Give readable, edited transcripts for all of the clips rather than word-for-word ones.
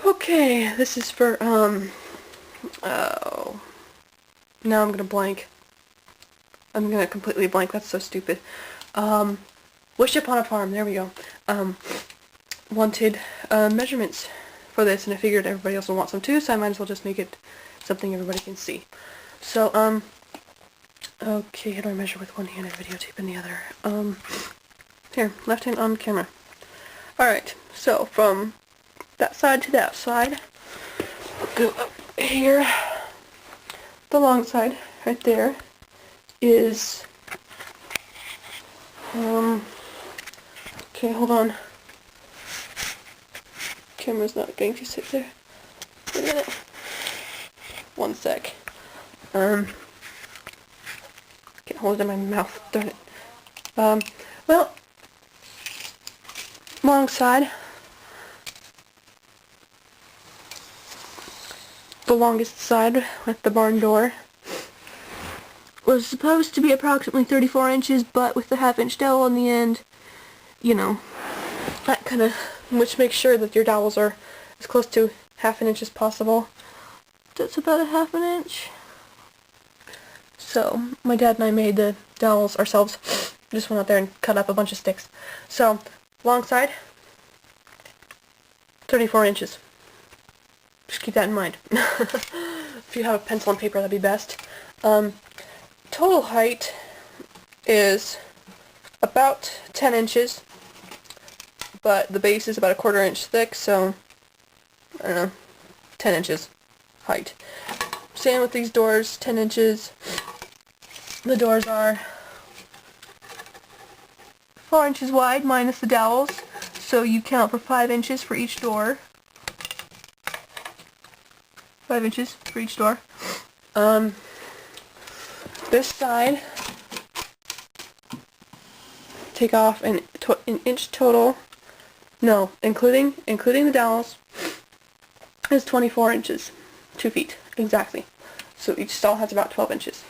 Okay, this is for, oh, now I'm gonna blank. I'm gonna completely blank, that's so stupid. Wish Upon a Farm, there we go. Wanted, measurements for this, and I figured everybody else will want some too, so I might as well just make it something everybody can see. So, okay, how do I measure with one hand and videotape in the other? Here, left hand on camera. Alright, so from that side to that side, go up here. The long side, right there, is, okay, hold on. Camera's not going to sit there. Wait a minute. One sec. Can't hold it in my mouth, darn it. Well, long side, the longest side with the barn door, was supposed to be approximately 34 inches, but with the half-inch dowel on the end, you know, that kind of, which makes sure that your dowels are as close to half an inch as possible. That's about a half an inch. So, my dad and I made the dowels ourselves. Just went out there and cut up a bunch of sticks. So, long side, 34 inches. Just keep that in mind. If you have a pencil and paper, that'd be best. Total height is about 10 inches, but the base is about a 1/4 inch thick, so, I don't know, 10 inches height. Same with these doors, 10 inches. The doors are 4 inches wide minus the dowels, so you count for 5 inches for each door. 5 inches for each door. This side, take off an inch total. No, including the dowels, is 24 inches. 2 feet, exactly. So each stall has about 12 inches.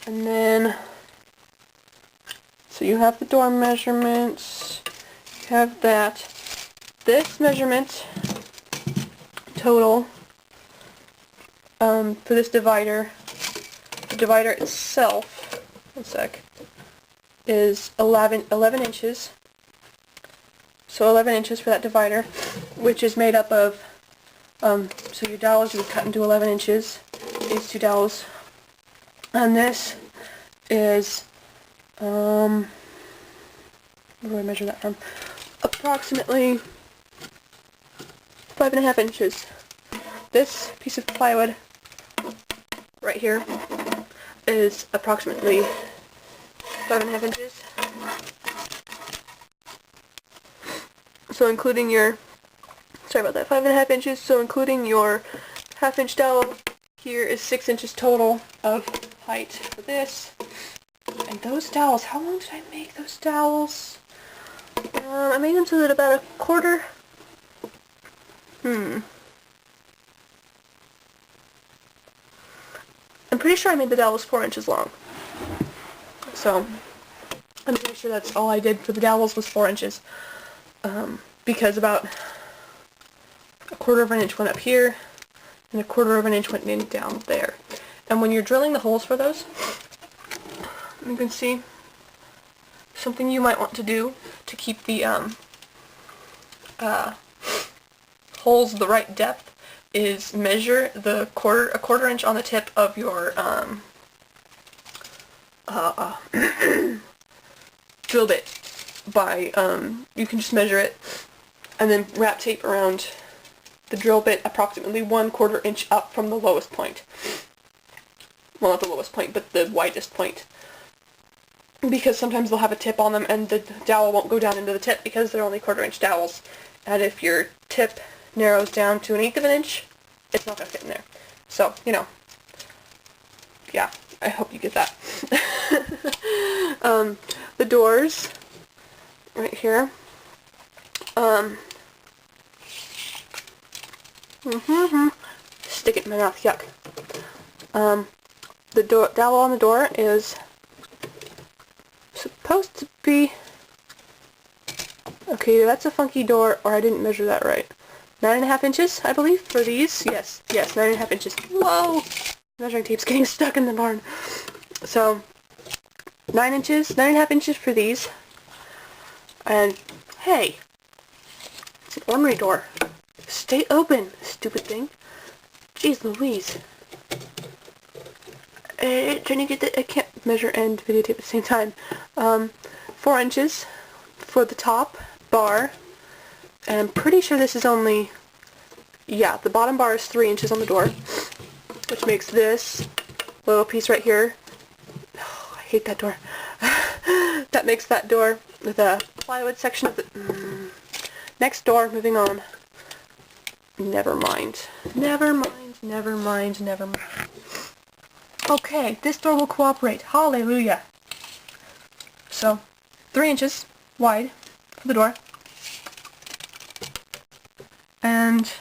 And then, so you have the door measurements, you have that. This measurement total for this divider, the divider itself, one sec, is 11 inches. So 11 inches for that divider, which is made up of, so your dowels you would cut into 11 inches, these two dowels. And this is, where do I measure that from? Approximately 5.5 inches. This piece of plywood right here is approximately 5.5 inches. So including your, sorry about that, 5.5 inches, so including your half-inch dowel, here is 6 inches total of height for this. And those dowels, how long did I make those dowels? I made them so that about 1/4. I'm pretty sure I made the dowels 4 inches long. So, I'm pretty sure that's all I did for the dowels was 4 inches. Because about 1/4 of an inch went up here, and 1/4 of an inch went in down there. And when you're drilling the holes for those, you can see something you might want to do to keep the holes the right depth is measure the a quarter inch on the tip of your drill bit by you can just measure it and then wrap tape around the drill bit approximately 1/4 inch up from the lowest point. Well, not the lowest point, but the widest point. Because sometimes they'll have a tip on them and the dowel won't go down into the tip because they're only 1/4 inch dowels. And if your tip narrows down to 1/8 of an inch, it's not going to fit in there. So, you know, yeah, I hope you get that. The doors, right here, stick it in my mouth, yuck. The dowel on the door is supposed to be Okay, that's a funky door, or I didn't measure that right. 9.5 inches, I believe, for these. Yes, 9.5 inches. Whoa! Measuring tape's getting stuck in the barn. So, 9 inches, 9.5 inches for these. And, hey, it's an ornery door. Stay open, stupid thing. Jeez Louise. Trying to get the, I can't measure and videotape at the same time. 4 inches for the top bar. And I'm pretty sure this is only, yeah, the bottom bar is 3 inches on the door, which makes this little piece right here, oh, I hate that door, that makes that door with a plywood section of the, next door, moving on, never mind. Okay, this door will cooperate, hallelujah. So, 3 inches wide for the door. And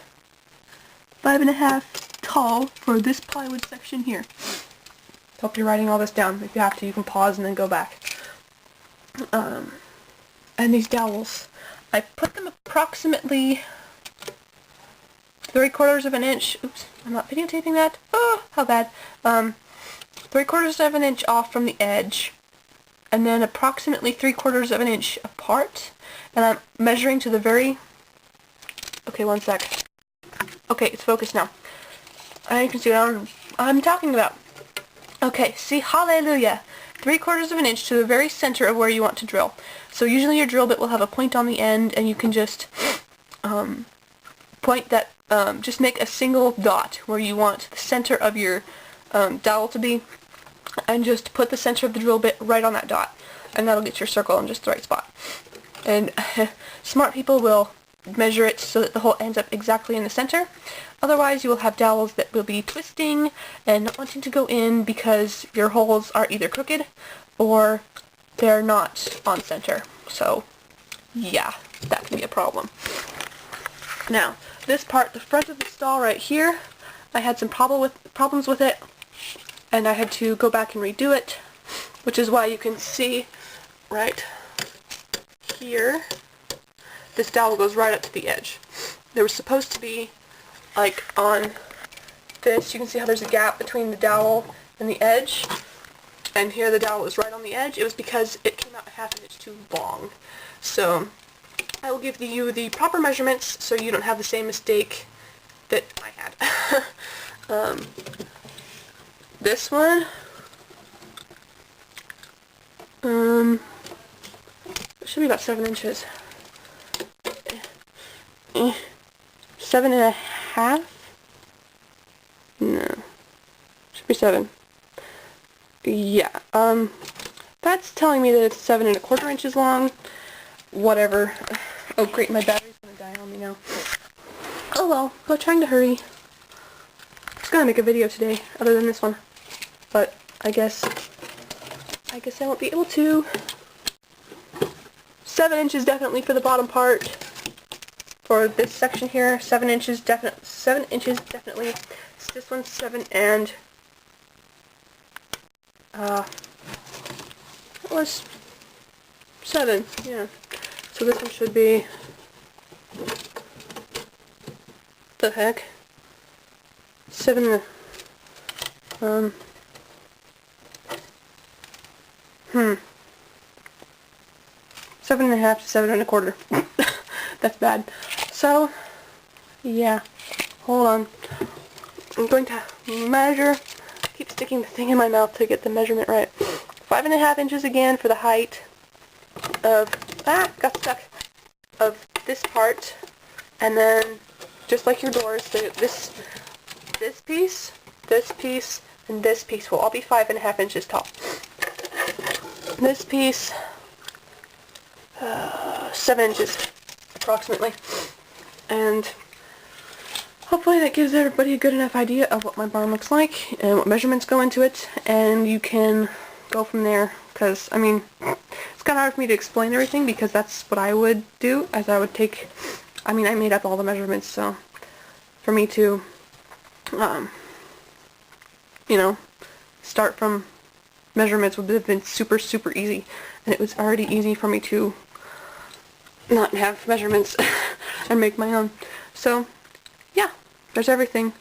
5.5 tall for this plywood section here. Hope you're writing all this down. If you have to, you can pause and then go back. And these dowels, I put them approximately 3/4 of an inch. Oops, I'm not videotaping that. Oh, how bad. 3/4 of an inch off from the edge, and then approximately 3/4 of an inch apart. And I'm measuring to the very. Okay, one sec. Okay, it's focused now. You can see what I'm talking about. Okay, see, hallelujah. 3/4 of an inch to the very center of where you want to drill. So usually your drill bit will have a point on the end, and you can just point that, just make a single dot where you want the center of your dowel to be, and just put the center of the drill bit right on that dot, and that'll get your circle in just the right spot. And smart people will measure it so that the hole ends up exactly in the center. Otherwise, you will have dowels that will be twisting and not wanting to go in because your holes are either crooked or they're not on center. So, yeah, that can be a problem. Now, this part, the front of the stall right here, I had some problems with it, and I had to go back and redo it, which is why you can see right here, this dowel goes right up to the edge. There was supposed to be, like on this, you can see how there's a gap between the dowel and the edge, and here the dowel is right on the edge. It was because it came out 1/2 inch too long. So I will give you the proper measurements so you don't have the same mistake that I had. This one, it should be about 7 inches. 7.5? No. Should be 7. Yeah, that's telling me that it's 7.25 inches long. Whatever. Oh great, my battery's gonna die on me now. Oh well, we're trying to hurry. I was gonna make a video today, other than this one. But I guess I won't be able to. 7 inches definitely for the bottom part. For this section here, 7 inches definitely. 7 inches definitely. This one's 7 and it was 7. Yeah. So this one should be. The heck? 7. 7.5 to 7.25. That's bad. So, yeah. Hold on. I'm going to measure. Keep sticking the thing in my mouth to get the measurement right. 5.5 inches again for the height of, got stuck, of this part. And then, just like your doors, this piece, and this piece will all be 5.5 inches tall. This piece, 7 inches, approximately. And hopefully that gives everybody a good enough idea of what my barn looks like and what measurements go into it, and you can go from there, because, I mean, it's kind of hard for me to explain everything because that's what I would do, as I would take, I mean, I made up all the measurements, so for me to, you know, start from measurements would have been super, super easy, and it was already easy for me to not have measurements and make my own. So, yeah, there's everything.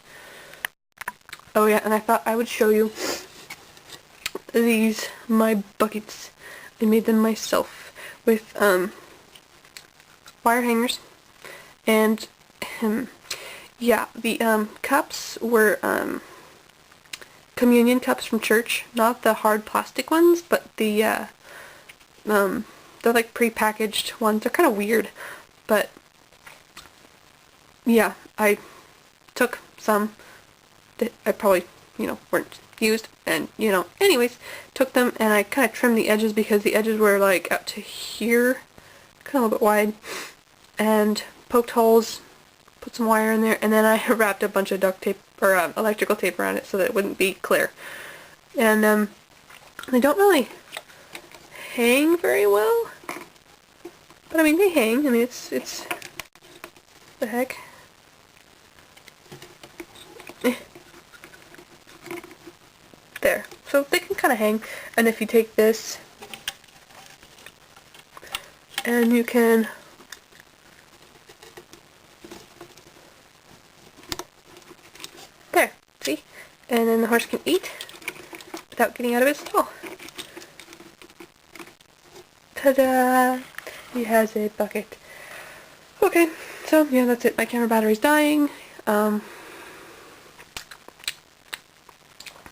Oh yeah, and I thought I would show you these, my buckets. I made them myself with wire hangers, and yeah, the cups were communion cups from church, not the hard plastic ones, but the they're like pre-packaged ones. They're kind of weird, but yeah, I took some that I probably, weren't used, and, anyways, took them and I kind of trimmed the edges because the edges were like up to here, kind of a little bit wide, and poked holes, put some wire in there, and then I wrapped a bunch of duct tape, or electrical tape around it so that it wouldn't be clear. And they don't really hang very well, but I mean, they hang. I mean, it's the heck. There. So they can kind of hang, and if you take this and you can there, see? And then the horse can eat without getting out of his stall. Ta-da! He has a bucket. Okay, so yeah, that's it. My camera battery's dying.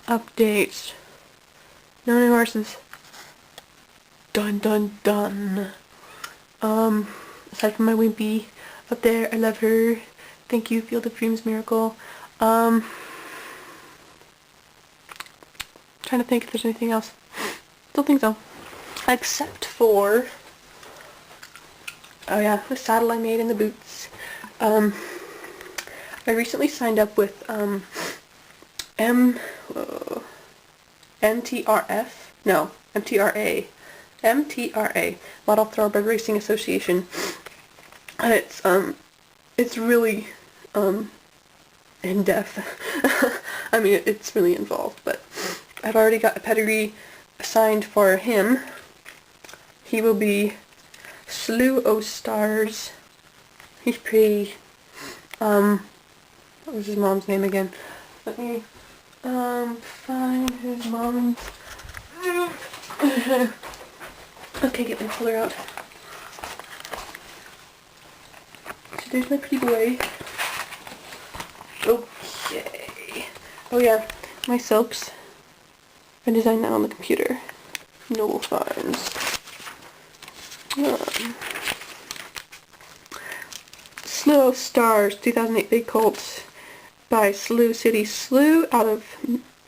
Updates. No new horses. Dun dun dun. Aside from my Wimpy up there, I love her. Thank you, Field of Dreams Miracle. Trying to think if there's anything else. Don't think so. Except for, oh yeah, the saddle I made and the boots. I recently signed up with MTRA, Model Thoroughbred Racing Association, and it's really in depth. I mean, it's really involved, but I've already got a pedigree assigned for him. He will be Slew O Stars. He's pretty. What was his mom's name again? Let me find his mom's. Okay, get my color out. So there's my pretty boy. Okay. Oh yeah, my silks. I designed that on the computer. Noble Farms. Slow Stars 2008 Big Colts by Slough City Slough out of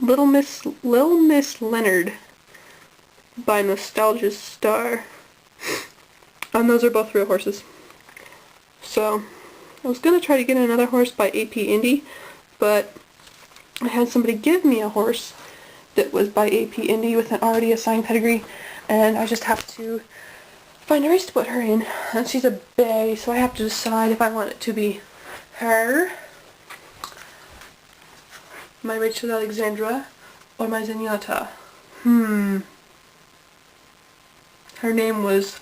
Little Miss Leonard by Nostalgia Star. And those are both real horses. So I was gonna try to get another horse by AP Indy, but I had somebody give me a horse that was by AP Indy with an already assigned pedigree, and I just have to find a race to put her in. And she's a bay, so I have to decide if I want it to be her, my Rachel Alexandra, or my Zenyatta. Her name was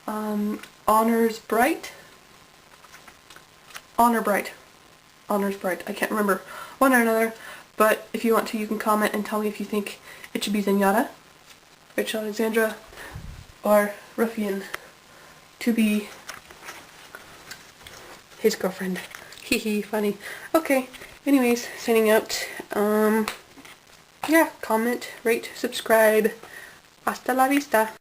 Honors Bright. I can't remember one or another, but if you want to, you can comment and tell me if you think it should be Zenyatta, Rachel Alexandra, or Ruffian to be his girlfriend. Hee funny. Okay, anyways, signing out. Yeah, comment, rate, subscribe. Hasta la vista.